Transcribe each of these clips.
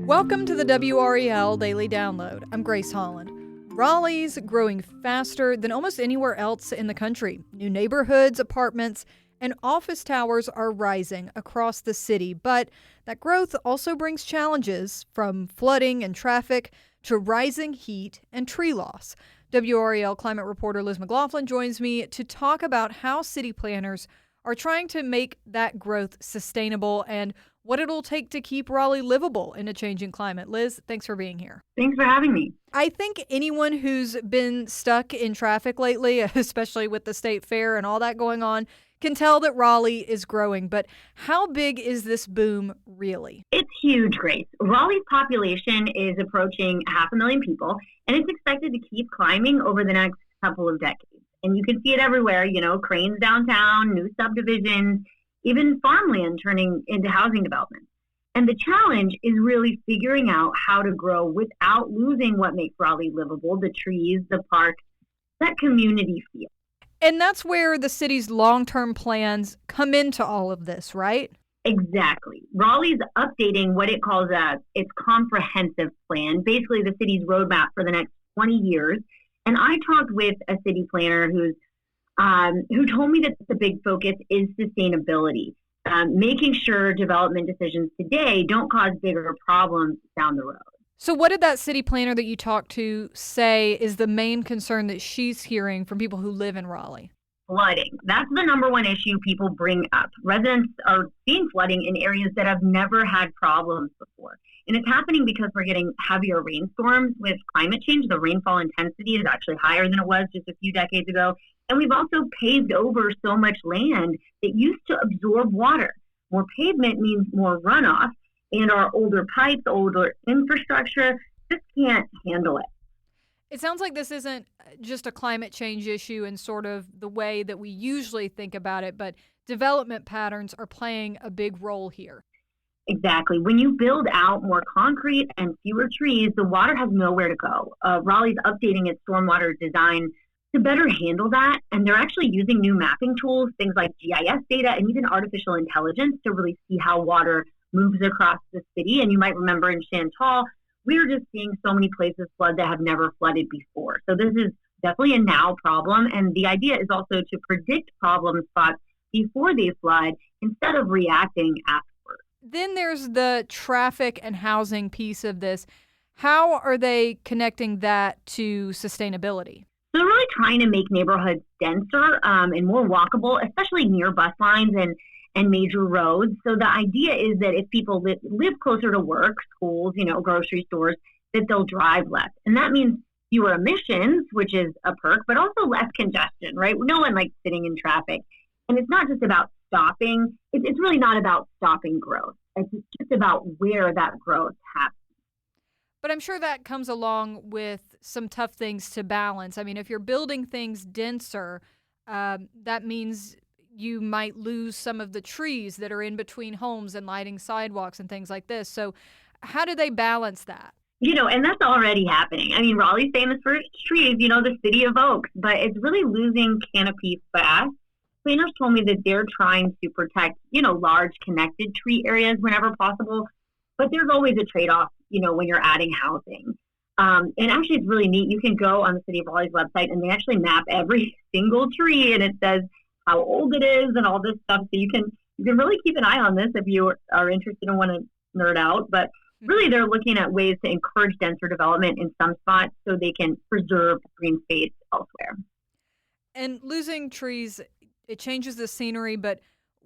Welcome to the WRAL Daily Download. I'm Grace Holland. Raleigh's growing faster than almost anywhere else in the country. New neighborhoods, apartments, and office towers are rising across the city, but that growth also brings challenges from flooding and traffic to rising heat and tree loss. WRAL climate reporter Liz McLaughlin joins me to talk about how city planners are trying to make that growth sustainable and what it'll take to keep Raleigh livable in a changing climate. Liz, thanks for being here. Thanks for having me. I think anyone who's been stuck in traffic lately, especially with the state fair and all that going on, can tell that Raleigh is growing. But how big is this boom really? It's huge, Grace. Raleigh's population is approaching 500,000 people, and it's expected to keep climbing over the next couple of decades. And you can see it everywhere, cranes downtown, new subdivisions, even farmland turning into housing development. And the challenge is really figuring out how to grow without losing what makes Raleigh livable, the trees, the parks, that community feel. And that's where the city's long-term plans come into all of this, right? Exactly. Raleigh's updating what it calls its comprehensive plan, basically the city's roadmap for the next 20 years. And I talked with a city planner who told me that the big focus is sustainability, making sure development decisions today don't cause bigger problems down the road. So what did that city planner that you talked to say is the main concern that she's hearing from people who live in Raleigh? Flooding. That's the number one issue people bring up. Residents are seeing flooding in areas that have never had problems before. And it's happening because we're getting heavier rainstorms with climate change. The rainfall intensity is actually higher than it was just a few decades ago. And we've also paved over so much land that used to absorb water. More pavement means more runoff, and our older pipes, older infrastructure just can't handle it. It sounds like this isn't just a climate change issue in sort of the way that we usually think about it, but development patterns are playing a big role here. Exactly. When you build out more concrete and fewer trees, the water has nowhere to go. Raleigh's updating its stormwater design to better handle that, and they're actually using new mapping tools, things like GIS data and even artificial intelligence to really see how water moves across the city. And you might remember in Chantal, we were just seeing so many places flood that have never flooded before. So this is definitely a now problem, and the idea is also to predict problem spots before they flood instead of reacting afterwards. Then there's the traffic and housing piece of this. How are they connecting that to sustainability? So they're really trying to make neighborhoods denser and more walkable, especially near bus lines and major roads. So the idea is that if people live closer to work, schools, grocery stores, that they'll drive less. And that means fewer emissions, which is a perk, but also less congestion, right? No one likes sitting in traffic. And it's not just about stopping. It's really not about stopping growth. It's just about where that growth happens. But I'm sure that comes along with some tough things to balance. I mean, if you're building things denser, that means you might lose some of the trees that are in between homes and lighting sidewalks and things like this. So how do they balance that? And that's already happening. I mean, Raleigh's famous for its trees, the city of oaks, but it's really losing canopy fast. Planners told me that they're trying to protect, large connected tree areas whenever possible, but there's always a trade-off, when you're adding housing. And actually, it's really neat. You can go on the City of Raleigh's website, and they actually map every single tree, and it says how old it is and all this stuff. So you can really keep an eye on this if you are interested and want to nerd out. But really, they're looking at ways to encourage denser development in some spots so they can preserve green space elsewhere. And losing trees, it changes the scenery, but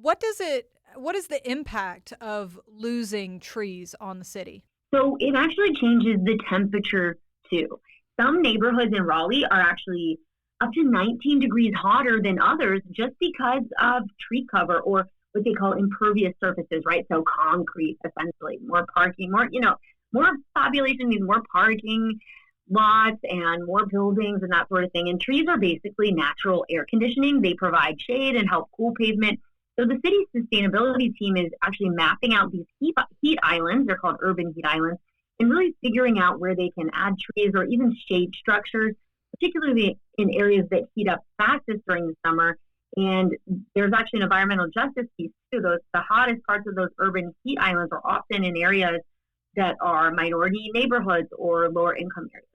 what is the impact of losing trees on the city? So it actually changes the temperature too. Some neighborhoods in Raleigh are actually up to 19 degrees hotter than others just because of tree cover or what they call impervious surfaces, right? So concrete, essentially, more parking, more population means more parking lots and more buildings and that sort of thing. And trees are basically natural air conditioning. They provide shade and help cool pavement. So the city's sustainability team is actually mapping out these heat islands, they're called urban heat islands, and really figuring out where they can add trees or even shade structures, particularly in areas that heat up fastest during the summer. And there's actually an environmental justice piece too. The hottest parts of those urban heat islands are often in areas that are minority neighborhoods or lower income areas.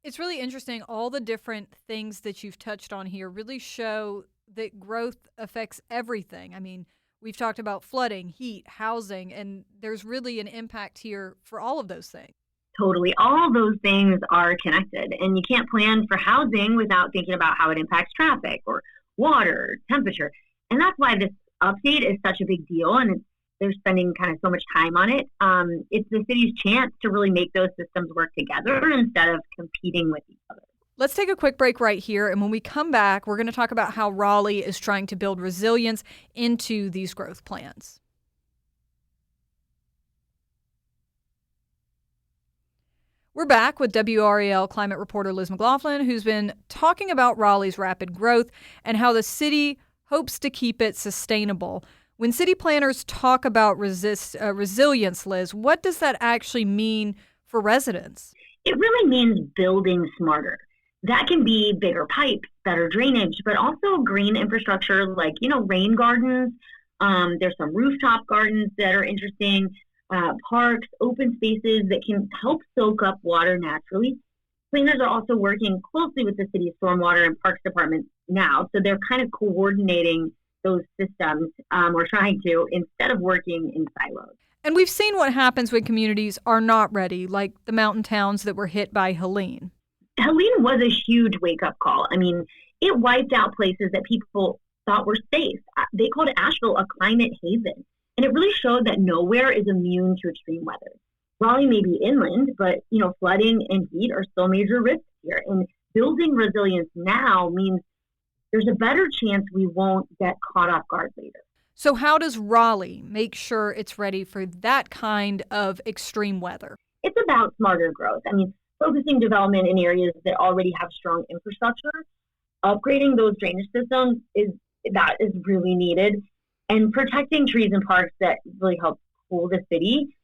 It's really interesting. All the different things that you've touched on here really show that growth affects everything. I mean, we've talked about flooding, heat, housing, and there's really an impact here for all of those things. Totally. All those things are connected, and you can't plan for housing without thinking about how it impacts traffic or water, temperature. And that's why this update is such a big deal, and they're spending kind of so much time on it. It's the city's chance to really make those systems work together instead of competing with each other. Let's take a quick break right here, and when we come back, we're going to talk about how Raleigh is trying to build resilience into these growth plans. We're back with WRAL climate reporter Liz McLaughlin, who's been talking about Raleigh's rapid growth and how the city hopes to keep it sustainable. When city planners talk about resilience, Liz, what does that actually mean for residents? It really means building smarter. That can be bigger pipes, better drainage, but also green infrastructure like, rain gardens. There's some rooftop gardens that are interesting. Parks, open spaces that can help soak up water naturally. Planners are also working closely with the city's stormwater and parks department now, so they're kind of coordinating those systems, or trying to, instead of working in silos. And we've seen what happens when communities are not ready, like the mountain towns that were hit by Helene. Helene was a huge wake-up call. I mean, it wiped out places that people thought were safe. They called Asheville a climate haven. And it really showed that nowhere is immune to extreme weather. Raleigh may be inland, but flooding and heat are still major risks here. And building resilience now means there's a better chance we won't get caught off guard later. So how does Raleigh make sure it's ready for that kind of extreme weather? It's about smarter growth. I mean, focusing development in areas that already have strong infrastructure, upgrading those drainage systems is really needed. And protecting trees and parks that really help cool the city.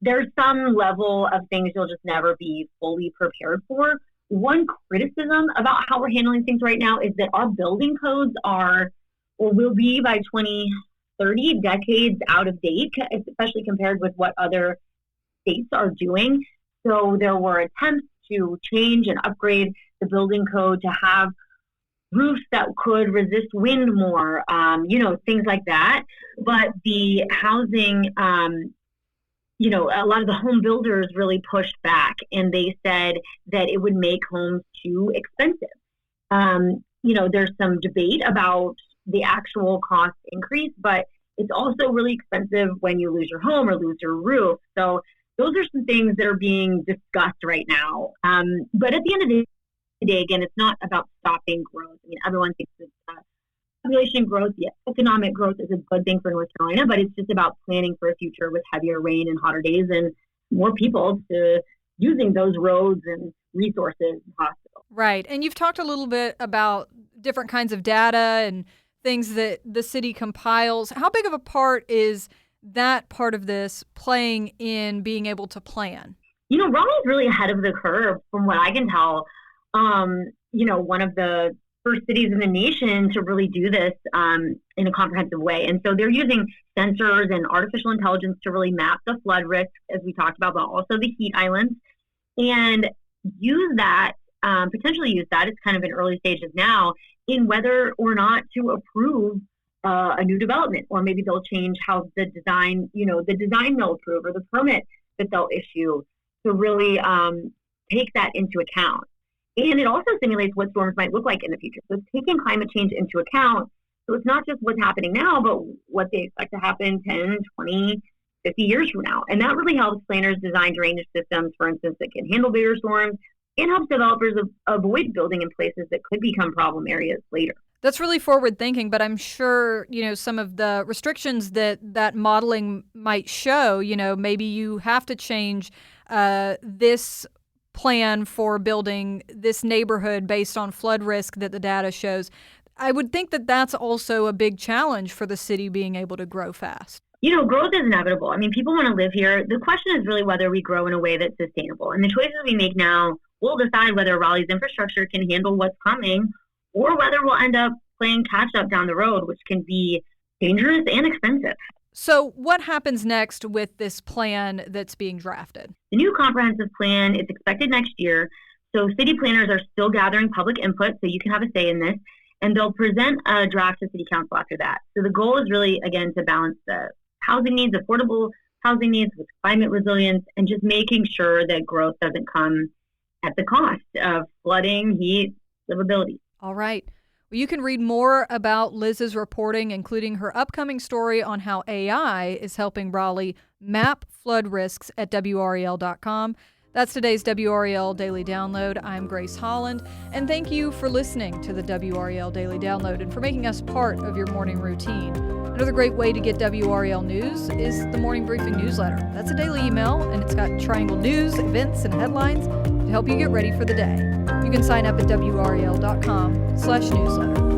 There's some level of things you'll just never be fully prepared for. One criticism about how we're handling things right now is that our building codes will be by 2030 decades out of date, especially compared with what other states are doing. So there were attempts to change and upgrade the building code to have roofs that could resist wind more, things like that. But the housing, a lot of the home builders really pushed back, and they said that it would make homes too expensive. There's some debate about the actual cost increase, but it's also really expensive when you lose your home or lose your roof. So those are some things that are being discussed right now. But at the end of the day, again, it's not about stopping growth. I mean, everyone thinks that population growth, economic growth is a good thing for North Carolina, but it's just about planning for a future with heavier rain and hotter days and more people to using those roads and resources and hospitals. Right. And you've talked a little bit about different kinds of data and things that the city compiles. How big of a part is that part of this playing in being able to plan? Raleigh's really ahead of the curve from what I can tell. One of the first cities in the nation to really do this in a comprehensive way. And so they're using sensors and artificial intelligence to really map the flood risk, as we talked about, but also the heat islands, and potentially use that, it's kind of in early stages now, in whether or not to approve a new development, or maybe they'll change how the design they'll approve or the permit that they'll issue to really take that into account. And it also simulates what storms might look like in the future. So it's taking climate change into account. So it's not just what's happening now, but what they expect to happen 10, 20, 50 years from now. And that really helps planners design drainage systems, for instance, that can handle bigger storms, and helps developers avoid building in places that could become problem areas later. That's really forward thinking, but I'm sure, some of the restrictions that modeling might show, maybe you have to change this plan for building this neighborhood based on flood risk that the data shows. I would think that that's also a big challenge for the city being able to grow fast. Growth is inevitable. I mean, people want to live here. The question is really whether we grow in a way that's sustainable. And the choices we make now will decide whether Raleigh's infrastructure can handle what's coming, or whether we'll end up playing catch up down the road, which can be dangerous and expensive. So what happens next with this plan that's being drafted? The new comprehensive plan is expected next year. So city planners are still gathering public input, so you can have a say in this, and they'll present a draft to city council after that. So the goal is really, again, to balance the housing needs, affordable housing needs with climate resilience, and just making sure that growth doesn't come at the cost of flooding, heat, livability. All right. Well, you can read more about Liz's reporting, including her upcoming story on how AI is helping Raleigh map flood risks at WRAL.com. That's today's WRAL Daily Download. I'm Grace Holland, and thank you for listening to the WRAL Daily Download and for making us part of your morning routine. Another great way to get WRAL news is the Morning Briefing newsletter. That's a daily email, and it's got triangle news, events, and headlines to help you get ready for the day. You can sign up at WRAL.com/newsletter.